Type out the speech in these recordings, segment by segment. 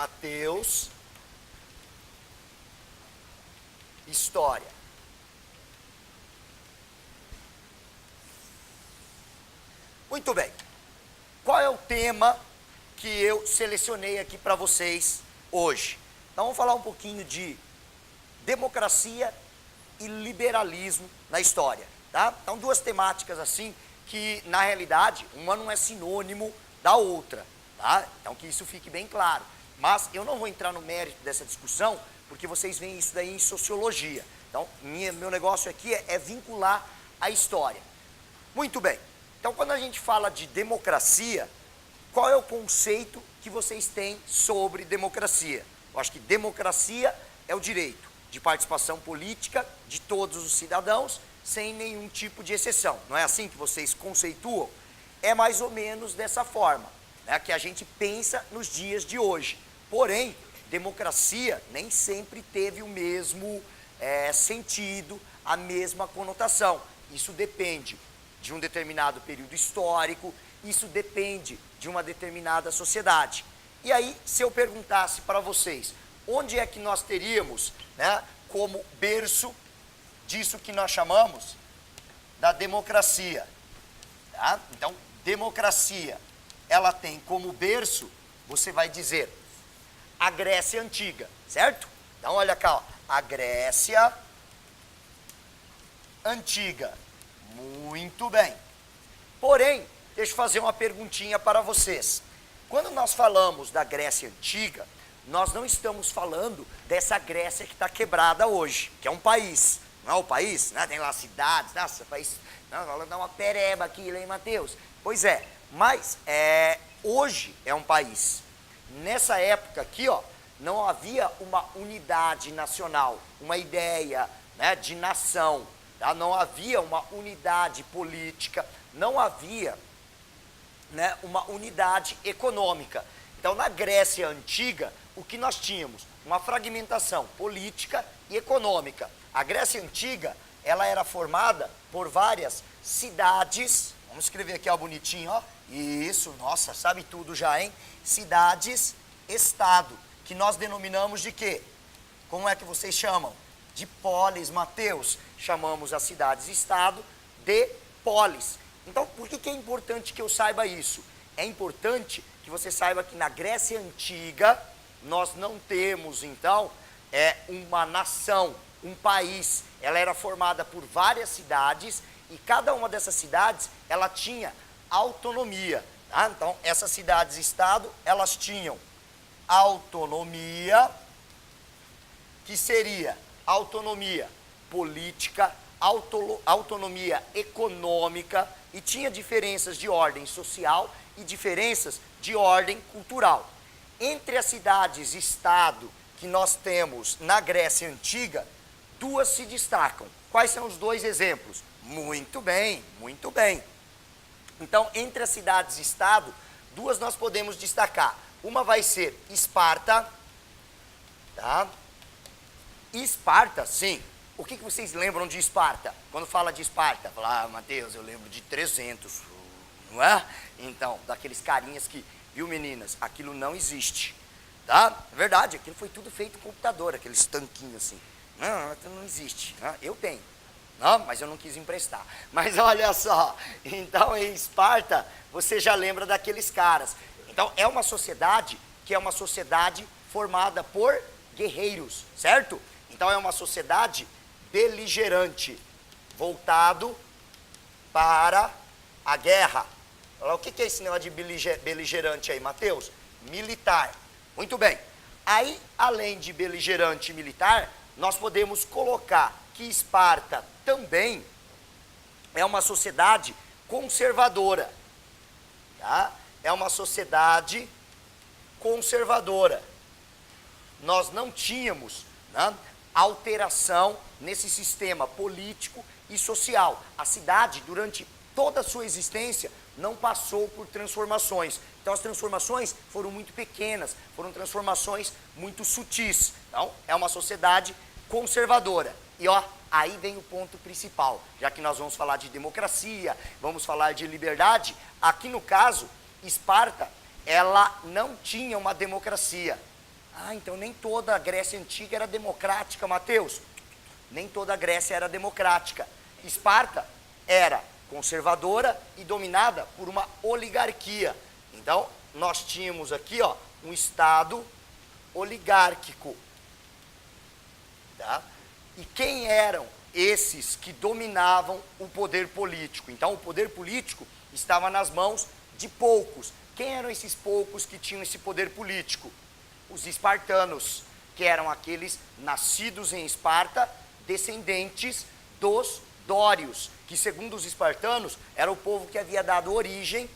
Mateus, história. Muito bem. Qual é o tema que eu selecionei aqui para vocês hoje? Então vamos falar um pouquinho de democracia e liberalismo na história, tá? Então duas temáticas assim que na realidade uma não é sinônimo da outra, tá? Então que isso fique bem claro. Mas eu não vou entrar no mérito dessa discussão porque vocês veem isso daí em sociologia. Então meu negócio aqui é vincular a história. Muito bem. Então quando a gente fala de democracia, qual é o conceito que vocês têm sobre democracia? Eu acho que democracia é o direito de participação política de todos os cidadãos, sem nenhum tipo de exceção. Não é assim que vocês conceituam? É mais ou menos dessa forma, né, que a gente pensa nos dias de hoje. Porém, democracia nem sempre teve o mesmo sentido, a mesma conotação. Isso depende de um determinado período histórico, isso depende de uma determinada sociedade. E aí, se eu perguntasse para vocês, onde é que nós teríamos, né, como berço disso que nós chamamos da democracia? Tá? Então, democracia, ela tem como berço, você vai dizer, a Grécia Antiga, certo? Então, olha cá, ó, a Grécia Antiga. Muito bem. Porém, deixa eu fazer uma perguntinha para vocês. Quando nós falamos da Grécia Antiga, nós não estamos falando dessa Grécia que está quebrada hoje, que é um país. Não é o país? Né? Tem lá cidades, nossa, país. Não, dá uma pereba aqui, hein, Mateus? Pois é, mas hoje é um país. Nessa época aqui, ó, não havia uma unidade nacional, uma ideia, né, de nação. Tá? Não havia uma unidade política, não havia, né, uma unidade econômica. Então, na Grécia Antiga, o que nós tínhamos? Uma fragmentação política e econômica. A Grécia Antiga, ela era formada por várias cidades, vamos escrever aqui, ó, bonitinho, ó. Isso, nossa, sabe tudo já, hein? Cidades-estado, que nós denominamos de quê? Como é que vocês chamam? De polis, Mateus. Chamamos as cidades-estado de polis. Então, por que é importante que eu saiba isso? É importante que você saiba que na Grécia Antiga, nós não temos, então, uma nação, um país. Ela era formada por várias cidades e cada uma dessas cidades, ela tinha autonomia. Tá? Então, essas cidades-estado, elas tinham autonomia, que seria autonomia política, autonomia econômica, e tinha diferenças de ordem social e diferenças de ordem cultural. Entre as cidades-estado que nós temos na Grécia Antiga, duas se destacam. Quais são os dois exemplos? Muito bem, muito bem. Então, entre as cidades-estado, duas nós podemos destacar. Uma vai ser Esparta, tá? Esparta, sim. O que vocês lembram de Esparta? Quando fala de Esparta, fala, ah, Mateus, eu lembro de 300, não é? Então, daqueles carinhas que, viu, meninas, aquilo não existe, tá? É verdade, aquilo foi tudo feito com computador, aqueles tanquinhos assim. Não, aquilo não existe, né? Eu tenho, não, mas eu não quis emprestar. Mas olha só, então em Esparta, você já lembra daqueles caras. Então, é uma sociedade que é uma sociedade formada por guerreiros, certo? Então, é uma sociedade beligerante, voltado para a guerra. O que é esse negócio de beligerante aí, Mateus? Militar. Muito bem. Aí, além de beligerante e militar, nós podemos colocar que Esparta também é uma sociedade conservadora. Tá? É uma sociedade conservadora. Nós não tínhamos, né, alteração nesse sistema político e social. A cidade, durante toda a sua existência, não passou por transformações. Então, as transformações foram muito pequenas, foram transformações muito sutis. Então, é uma sociedade conservadora. E, ó, aí vem o ponto principal. Já que nós vamos falar de democracia, vamos falar de liberdade, aqui no caso, Esparta, ela não tinha uma democracia. Ah, então nem toda a Grécia Antiga era democrática, Mateus. Nem toda a Grécia era democrática. Esparta era conservadora e dominada por uma oligarquia. Então, nós tínhamos aqui, ó, um estado oligárquico. Tá? E quem eram esses que dominavam o poder político? Então, o poder político estava nas mãos de poucos. Quem eram esses poucos que tinham esse poder político? Os espartanos, que eram aqueles nascidos em Esparta, descendentes dos dórios, que segundo os espartanos, era o povo que havia dado origem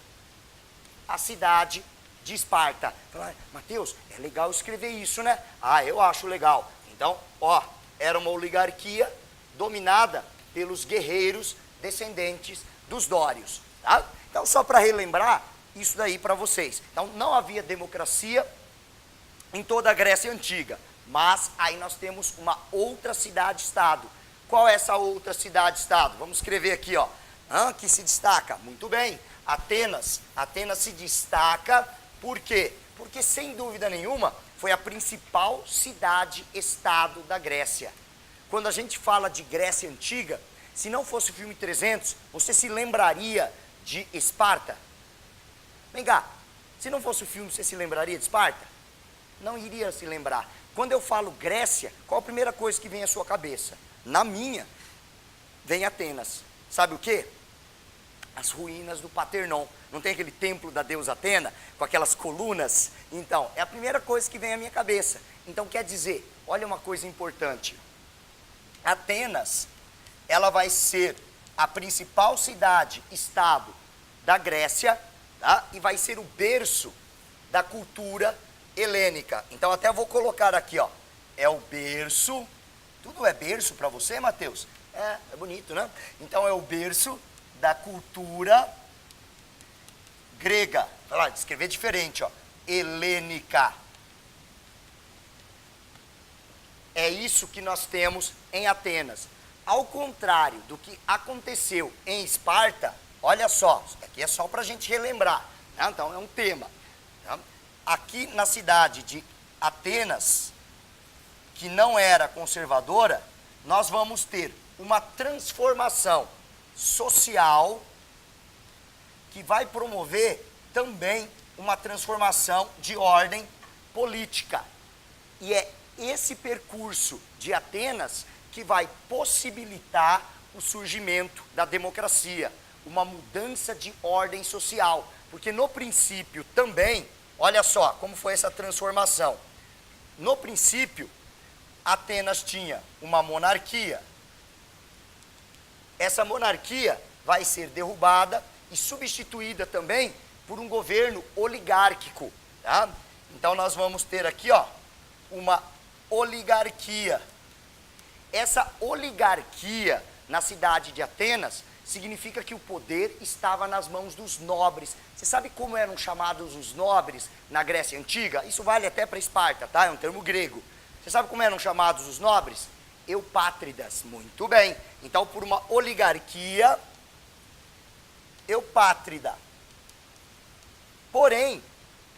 à cidade de Esparta. Falaram, Mateus, é legal escrever isso, né? Ah, eu acho legal. Então, ó, era uma oligarquia dominada pelos guerreiros descendentes dos dórios. Tá? Então, só para relembrar isso daí para vocês. Então, não havia democracia em toda a Grécia Antiga, mas aí nós temos uma outra cidade-estado. Qual é essa outra cidade-estado? Vamos escrever aqui, ó, que se destaca. Muito bem, Atenas. Atenas se destaca por quê? Porque, sem dúvida nenhuma, foi a principal cidade-estado da Grécia. Quando a gente fala de Grécia Antiga, se não fosse o filme 300, você se lembraria de Esparta? Vem cá, se não fosse o filme, você se lembraria de Esparta? Não iria se lembrar. Quando eu falo Grécia, qual a primeira coisa que vem à sua cabeça? Na minha, vem Atenas. Sabe o quê? As ruínas do Paternon. Não tem aquele templo da deusa Atena, com aquelas colunas? Então, é a primeira coisa que vem à minha cabeça. Então, quer dizer, olha uma coisa importante. Atenas, ela vai ser a principal cidade, estado da Grécia, tá? E vai ser o berço da cultura helênica. Então, até vou colocar aqui, ó, é o berço. Tudo é berço para você, Mateus? É bonito, né? Então, é o berço da cultura grega. Olha lá, escrever diferente, ó. Helênica. É isso que nós temos em Atenas. Ao contrário do que aconteceu em Esparta, olha só, isso aqui é só para a gente relembrar, né? Então é um tema. Tá? Aqui na cidade de Atenas, que não era conservadora, nós vamos ter uma transformação social que vai promover também uma transformação de ordem política. E é esse percurso de Atenas que vai possibilitar o surgimento da democracia, uma mudança de ordem social. Porque no princípio também, olha só como foi essa transformação. No princípio, Atenas tinha uma monarquia. Essa monarquia vai ser derrubada e substituída também por um governo oligárquico. Tá? Então nós vamos ter aqui, ó, uma oligarquia. Essa oligarquia na cidade de Atenas significa que o poder estava nas mãos dos nobres. Você sabe como eram chamados os nobres na Grécia Antiga? Isso vale até para Esparta, tá? É um termo grego. Você sabe como eram chamados os nobres? Eupátridas. Muito bem. Então, por uma oligarquia eupátrida. Porém,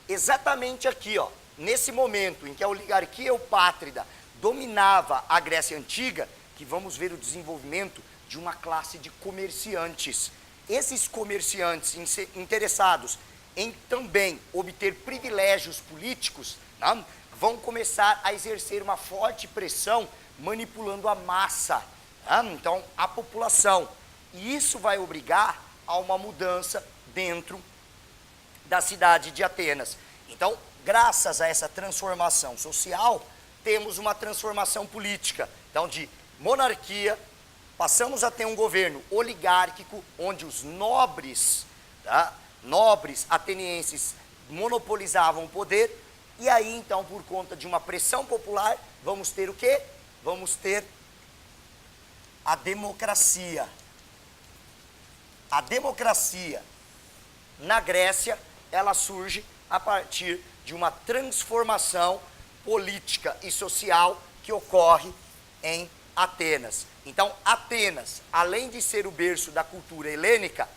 exatamente aqui, ó, nesse momento em que a oligarquia eupátrida dominava a Grécia Antiga, que vamos ver o desenvolvimento de uma classe de comerciantes. Esses comerciantes interessados em também obter privilégios políticos, né, vão começar a exercer uma forte pressão manipulando a massa, né, então a população. E isso vai obrigar a uma mudança dentro da cidade de Atenas. Então, graças a essa transformação social, temos uma transformação política. Então, de monarquia, passamos a ter um governo oligárquico, onde os nobres, tá, nobres atenienses monopolizavam o poder, e aí, então, por conta de uma pressão popular, vamos ter o quê? Vamos ter a democracia. A democracia na Grécia, ela surge a partir de uma transformação política e social que ocorre em Atenas. Então, Atenas, além de ser o berço da cultura helênica,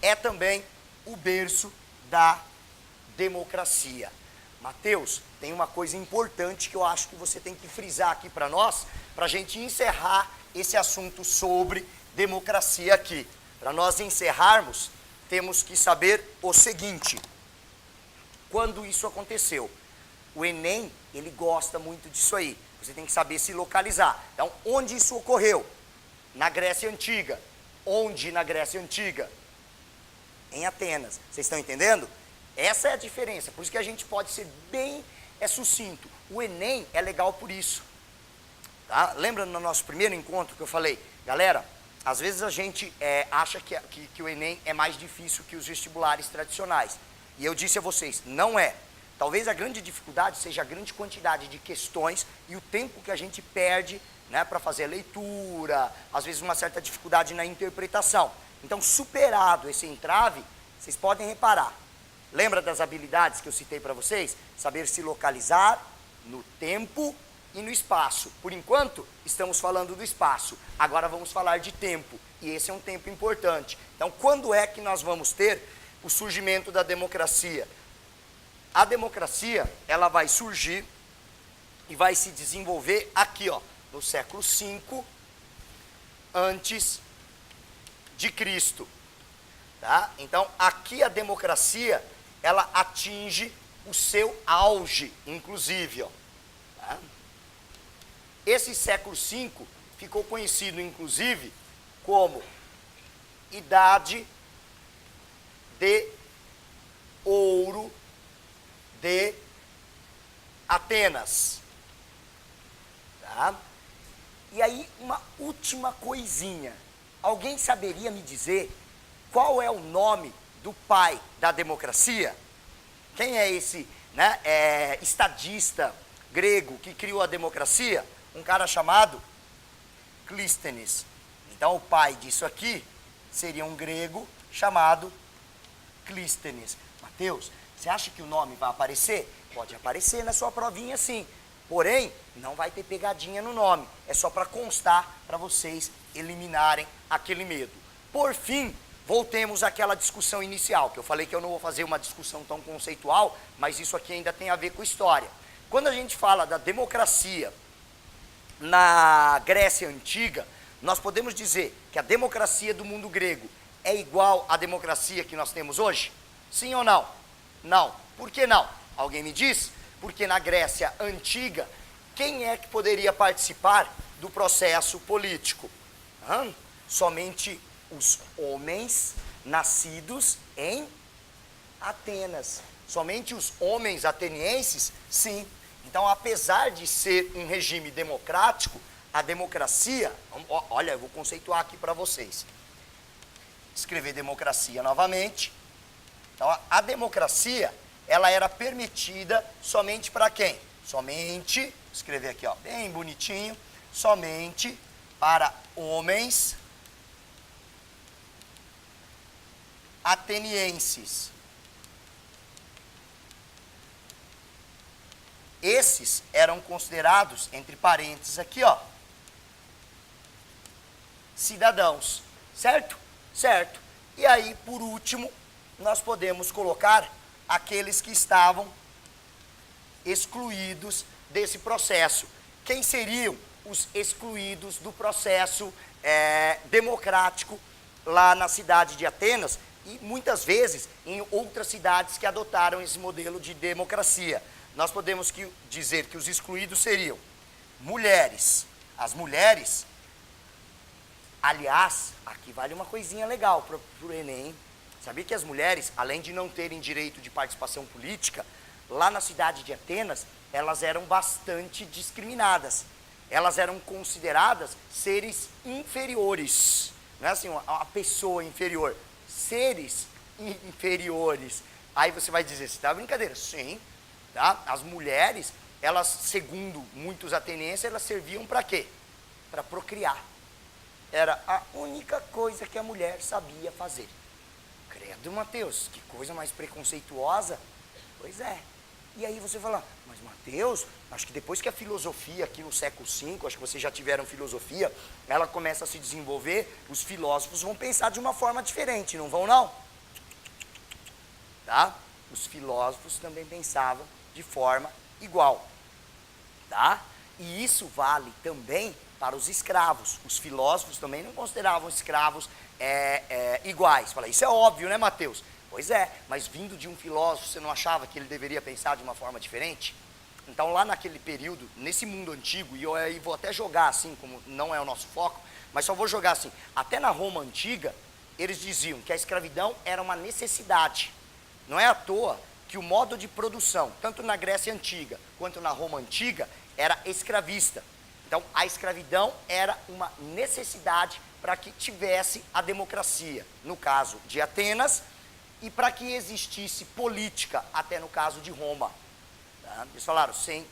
é também o berço da democracia. Mateus, tem uma coisa importante que eu acho que você tem que frisar aqui para nós, para a gente encerrar esse assunto sobre democracia aqui. Para nós encerrarmos, temos que saber o seguinte: quando isso aconteceu? O Enem, ele gosta muito disso aí. Você tem que saber se localizar. Então, onde isso ocorreu? Na Grécia Antiga. Onde na Grécia Antiga? Em Atenas. Vocês estão entendendo? Essa é a diferença. Por isso que a gente pode ser bem sucinto. O Enem é legal por isso. Tá? Lembra no nosso primeiro encontro que eu falei? Galera, às vezes a gente acha que o Enem é mais difícil que os vestibulares tradicionais. E eu disse a vocês, não é. Talvez a grande dificuldade seja a grande quantidade de questões e o tempo que a gente perde, né, para fazer a leitura, às vezes uma certa dificuldade na interpretação. Então, superado esse entrave, vocês podem reparar. Lembra das habilidades que eu citei para vocês? Saber se localizar no tempo e no espaço. Por enquanto, estamos falando do espaço. Agora vamos falar de tempo. E esse é um tempo importante. Então, quando é que nós vamos ter o surgimento da democracia? A democracia, ela vai surgir e vai se desenvolver aqui, ó, no século V antes de Cristo. Tá? Então, aqui a democracia, ela atinge o seu auge, inclusive. Ó, tá? Esse século V ficou conhecido, inclusive, como Idade de Ouro de Atenas. Tá? E aí, uma última coisinha. Alguém saberia me dizer qual é o nome do pai da democracia? Quem é esse, né, estadista grego que criou a democracia? Um cara chamado Clístenes. Então, o pai disso aqui seria um grego chamado Clístenes. Mateus, você acha que o nome vai aparecer? Pode aparecer na sua provinha, sim. Porém, não vai ter pegadinha no nome. É só para constar, para vocês eliminarem aquele medo. Por fim, voltemos àquela discussão inicial, que eu falei que eu não vou fazer uma discussão tão conceitual, mas isso aqui ainda tem a ver com história. Quando a gente fala da democracia na Grécia Antiga, nós podemos dizer que a democracia do mundo grego é igual à democracia que nós temos hoje? Sim ou não? Não. Por que não? Alguém me diz? Porque na Grécia Antiga, quem é que poderia participar do processo político? Somente os homens nascidos em Atenas. Somente os homens atenienses, sim. Então, apesar de ser um regime democrático, a democracia, olha, eu vou conceituar aqui para vocês. Escrever democracia novamente. Então, a democracia, ela era permitida somente para quem? Somente, escrever aqui, ó, bem bonitinho, somente para homens atenienses. Esses eram considerados, entre parênteses aqui, ó, cidadãos, certo? Certo. E aí, por último, nós podemos colocar aqueles que estavam excluídos desse processo. Quem seriam os excluídos do processo democrático lá na cidade de Atenas e muitas vezes em outras cidades que adotaram esse modelo de democracia? Nós podemos dizer que os excluídos seriam mulheres. As mulheres, aliás, aqui vale uma coisinha legal para o Enem. Sabia que as mulheres, além de não terem direito de participação política, lá na cidade de Atenas, elas eram bastante discriminadas. Elas eram consideradas seres inferiores. Não é assim, uma pessoa inferior. Seres inferiores. Aí você vai dizer, você está brincadeira? Sim. Tá? As mulheres, elas, segundo muitos atenienses, elas serviam para quê? Para procriar. Era a única coisa que a mulher sabia fazer. Credo, Mateus, que coisa mais preconceituosa. Pois é. E aí você fala, mas Mateus, acho que depois que a filosofia aqui no século V, acho que vocês já tiveram filosofia, ela começa a se desenvolver, os filósofos vão pensar de uma forma diferente, não vão não? Tá? Os filósofos também pensavam de forma igual, tá? E isso vale também para os escravos. Os filósofos também não consideravam escravos iguais. Fala, isso é óbvio, né, Mateus? Pois é, mas vindo de um filósofo, você não achava que ele deveria pensar de uma forma diferente? Então, lá naquele período, nesse mundo antigo, e eu aí vou até jogar assim, como não é o nosso foco, mas só vou jogar assim, até na Roma antiga, eles diziam que a escravidão era uma necessidade. Não é à toa que o modo de produção, tanto na Grécia antiga quanto na Roma antiga, era escravista. Então, a escravidão era uma necessidade para que tivesse a democracia, no caso de Atenas, e para que existisse política, até no caso de Roma. Tá? Eles falaram, sem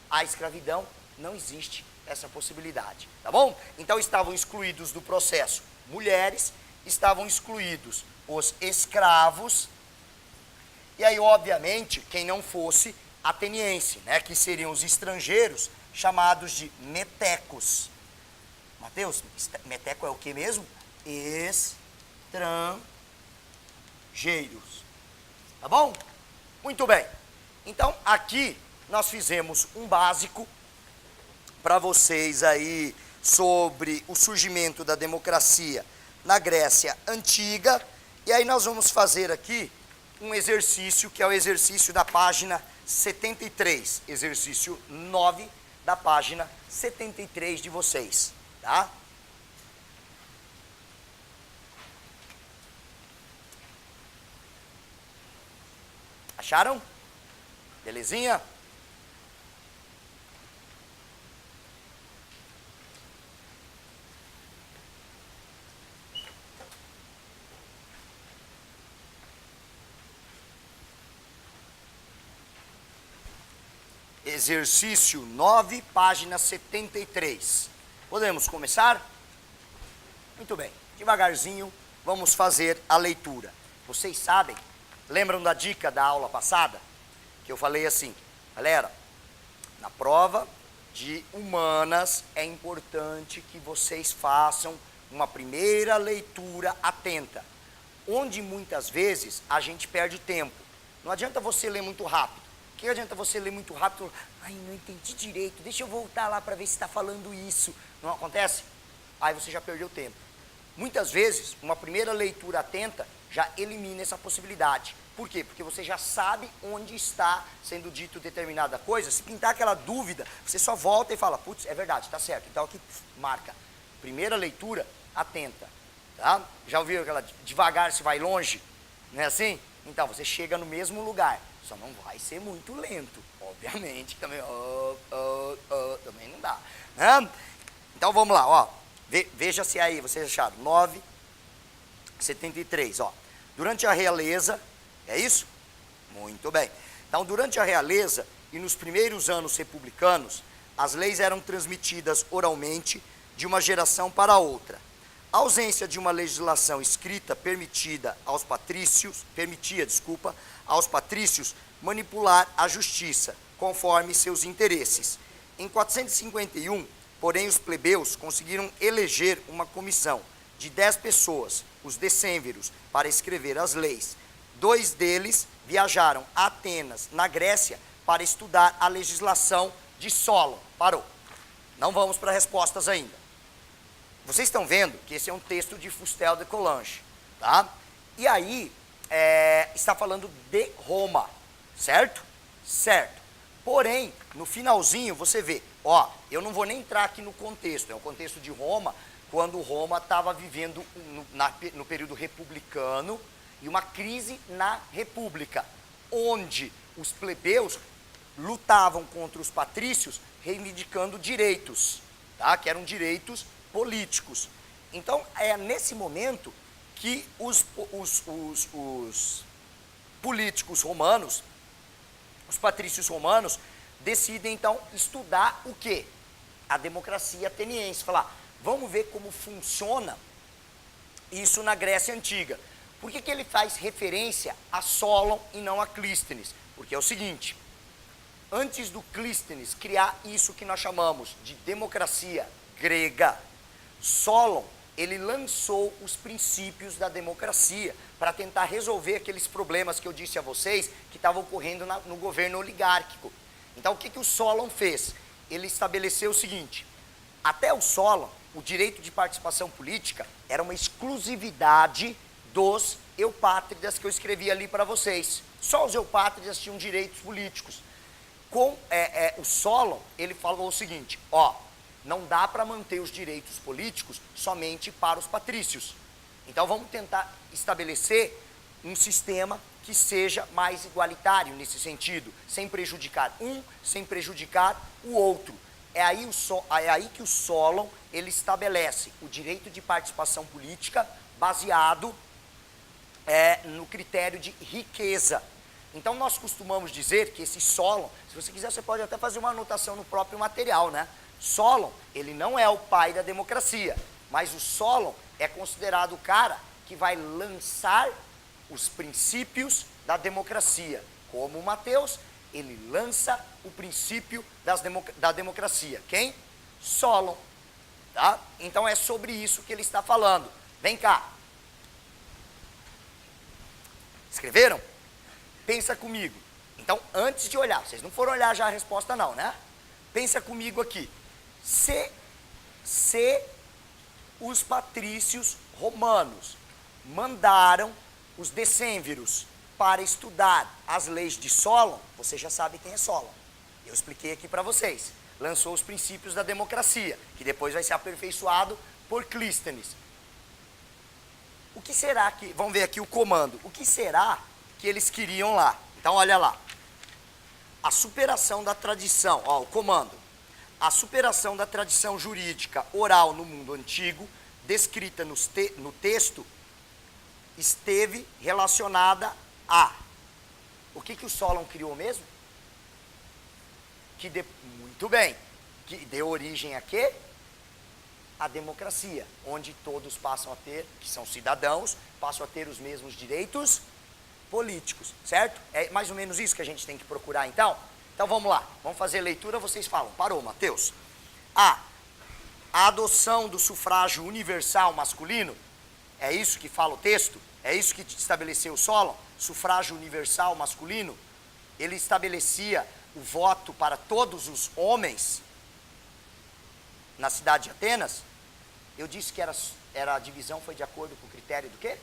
a escravidão não existe essa possibilidade, tá bom? Então estavam excluídos do processo mulheres, estavam excluídos os escravos, e aí obviamente quem não fosse ateniense, né, que seriam os estrangeiros, chamados de metecos. Mateus, meteco é o que mesmo? Estrangeiros. Tá bom? Muito bem. Então, aqui nós fizemos um básico para vocês aí sobre o surgimento da democracia na Grécia Antiga. E aí nós vamos fazer aqui um exercício, que é o exercício da página 73. Exercício 9 da página 73 de vocês, tá? Acharam? Belezinha? Exercício 9, página 73. Podemos começar? Muito bem. Devagarzinho, vamos fazer a leitura. Vocês sabem, lembram da dica da aula passada? Que eu falei assim, galera, na prova de humanas é importante que vocês façam uma primeira leitura atenta, onde muitas vezes a gente perde tempo. Não adianta você ler muito rápido. O que adianta você ler muito rápido? Ai, não entendi direito, deixa eu voltar lá para ver se está falando isso. Não acontece? Aí você já perdeu tempo. Muitas vezes, uma primeira leitura atenta já elimina essa possibilidade. Por quê? Porque você já sabe onde está sendo dito determinada coisa. Se pintar aquela dúvida, você só volta e fala, putz, é verdade, está certo. Então aqui marca. Primeira leitura atenta. Tá? Já ouviram aquela devagar se vai longe? Não é assim? Então você chega no mesmo lugar. Só não vai ser muito lento, obviamente, também, também não dá. Né? Então vamos lá, ó. Veja se aí, vocês acharam, 9,73, ó. Durante a realeza, é isso? Muito bem. Então, durante a realeza e nos primeiros anos republicanos, as leis eram transmitidas oralmente de uma geração para outra. A ausência de uma legislação escrita permitia aos patrícios manipular a justiça, conforme seus interesses. Em 451, porém, os plebeus conseguiram eleger uma comissão de 10 pessoas, os decênveros, para escrever as leis. 2 deles viajaram a Atenas, na Grécia, para estudar a legislação de Solon. Parou. Não vamos para respostas ainda. Vocês estão vendo que esse é um texto de Fustel de Coulanges, tá? E aí, está falando de Roma, certo? Certo. Porém, no finalzinho, você vê, ó, eu não vou nem entrar aqui no contexto, é o contexto de Roma, quando Roma estava vivendo no período republicano e uma crise na república, onde os plebeus lutavam contra os patrícios, reivindicando direitos, tá? Que eram direitos políticos. Então, é nesse momento que os políticos romanos, os patrícios romanos, decidem então estudar o quê? A democracia ateniense. Falar, vamos ver como funciona isso na Grécia Antiga. Por que ele faz referência a Solon e não a Clístenes? Porque é o seguinte, antes do Clístenes criar isso que nós chamamos de democracia grega, Solon ele lançou os princípios da democracia para tentar resolver aqueles problemas que eu disse a vocês que estavam ocorrendo no governo oligárquico. Então, o que o Solon fez? Ele estabeleceu o seguinte: até o Solon, o direito de participação política era uma exclusividade dos eupátridas que eu escrevi ali para vocês. Só os eupátridas tinham direitos políticos. Com o Solon, ele falou o seguinte: não dá para manter os direitos políticos somente para os patrícios. Então vamos tentar estabelecer um sistema que seja mais igualitário nesse sentido, sem prejudicar um, sem prejudicar o outro. É aí que o Solon ele estabelece o direito de participação política baseado no critério de riqueza. Então nós costumamos dizer que esse Solon, se você quiser você pode até fazer uma anotação no próprio material, né? Solon, ele não é o pai da democracia, mas o Solon é considerado o cara que vai lançar os princípios da democracia. Como o Mateus, ele lança o princípio da democracia. Quem? Solon. Tá? Então é sobre isso que ele está falando. Vem cá. Escreveram? Pensa comigo. Então, antes de olhar, vocês não foram olhar já a resposta não, né? Pensa comigo aqui. Se os patrícios romanos mandaram os decênviros para estudar as leis de Solon, você já sabe quem é Solon. Eu expliquei aqui para vocês. Lançou os princípios da democracia, que depois vai ser aperfeiçoado por Clístenes. O que será que... Vamos ver aqui o comando. O que será que eles queriam lá? Então, olha lá. A superação da tradição, o comando. A superação da tradição jurídica oral no mundo antigo, descrita no texto, esteve relacionada a... O que o Solon criou mesmo? Muito bem. Que deu origem a quê? A democracia, onde todos passam a ter, que são cidadãos, passam a ter os mesmos direitos políticos, certo? É mais ou menos isso que a gente tem que procurar, então? Então vamos lá, vamos fazer leitura, vocês falam. Parou, Mateus. A adoção do sufrágio universal masculino, é isso que fala o texto? É isso que estabeleceu o Solon? Sufrágio universal masculino? Ele estabelecia o voto para todos os homens na cidade de Atenas? Eu disse que a divisão foi de acordo com o critério do quê?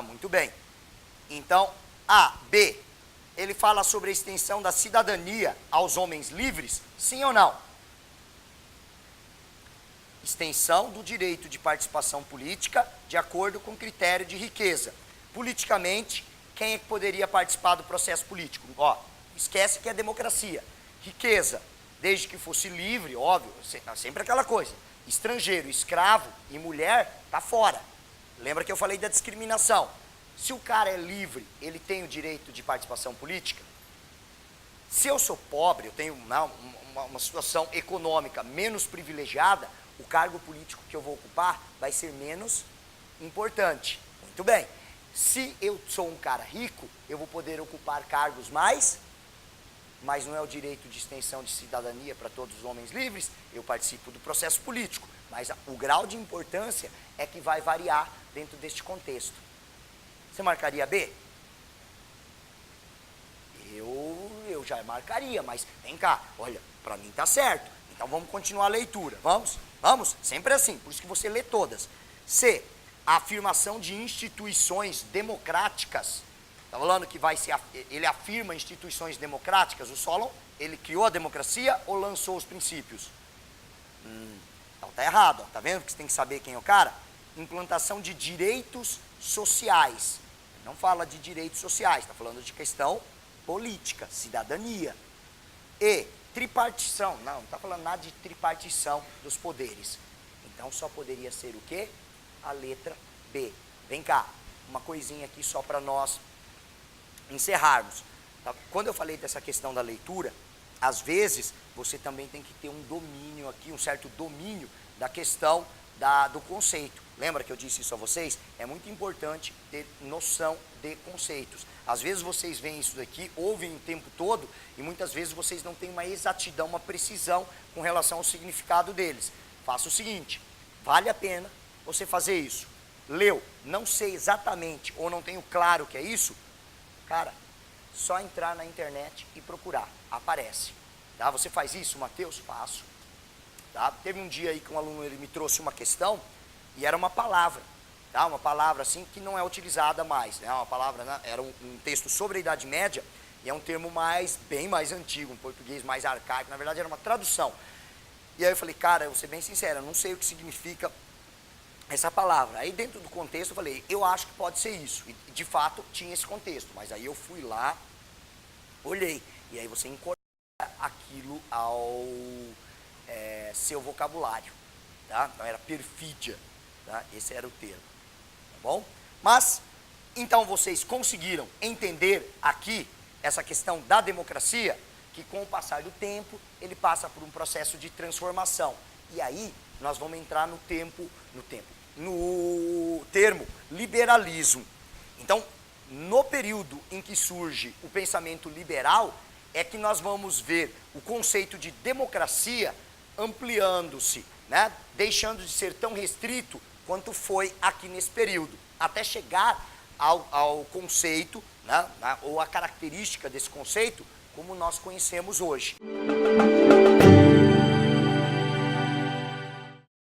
Muito bem. Então, B, ele fala sobre a extensão da cidadania aos homens livres, sim ou não? Extensão do direito de participação política de acordo com o critério de riqueza. Politicamente, quem é que poderia participar do processo político? Esquece que é democracia. Riqueza, desde que fosse livre, óbvio, sempre aquela coisa. Estrangeiro, escravo e mulher, tá fora. Lembra que eu falei da discriminação? Se o cara é livre, ele tem o direito de participação política? Se eu sou pobre, eu tenho uma situação econômica menos privilegiada, o cargo político que eu vou ocupar vai ser menos importante. Muito bem. Se eu sou um cara rico, eu vou poder ocupar cargos mas não é o direito de extensão de cidadania para todos os homens livres, eu participo do processo político. Mas o grau de importância é que vai variar dentro deste contexto. Você marcaria B? Eu já marcaria, mas vem cá, olha, para mim tá certo. Então vamos continuar a leitura, vamos? Vamos? Sempre assim, por isso que você lê todas. C, a afirmação de instituições democráticas. Está falando que ele afirma instituições democráticas. O Solon, ele criou a democracia ou lançou os princípios? Então tá errado, tá vendo que você tem que saber quem é o cara? Implantação de direitos sociais. Ele não fala de direitos sociais, está falando de questão política, cidadania. E tripartição, não está falando nada de tripartição dos poderes. Então só poderia ser o quê? A letra B. Vem cá, uma coisinha aqui só para nós encerrarmos. Tá? Quando eu falei dessa questão da leitura, às vezes você também tem que ter um domínio aqui, um certo domínio da questão do conceito. Lembra que eu disse isso a vocês? É muito importante ter noção de conceitos. Às vezes vocês veem isso daqui, ouvem o tempo todo, e muitas vezes vocês não têm uma exatidão, uma precisão com relação ao significado deles. Faça o seguinte, vale a pena você fazer isso. Leu, não sei exatamente ou não tenho claro o que é isso, cara, só entrar na internet e procurar, aparece. Tá? Você faz isso, Matheus? Faço. Tá? Teve um dia aí que um aluno ele me trouxe uma questão e era uma palavra, tá? Uma palavra assim que não é utilizada mais, né? Uma palavra, né? Era um texto sobre a Idade Média e é um termo bem mais antigo, um português mais arcaico, na verdade era uma tradução. E aí eu falei, cara, eu vou ser bem sincero, eu não sei o que significa essa palavra. Aí dentro do contexto eu falei, eu acho que pode ser isso. E de fato tinha esse contexto, mas aí eu fui lá, olhei, e aí você incorpora aquilo ao seu vocabulário, tá? Então era perfídia, tá? Esse era o termo, tá bom? Mas, então vocês conseguiram entender aqui essa questão da democracia, que com o passar do tempo, ele passa por um processo de transformação. E aí, nós vamos entrar no termo liberalismo. Então, no período em que surge o pensamento liberal, é que nós vamos ver o conceito de democracia ampliando-se, né? Deixando de ser tão restrito quanto foi aqui nesse período, até chegar ao conceito, né? Ou a característica desse conceito, como nós conhecemos hoje.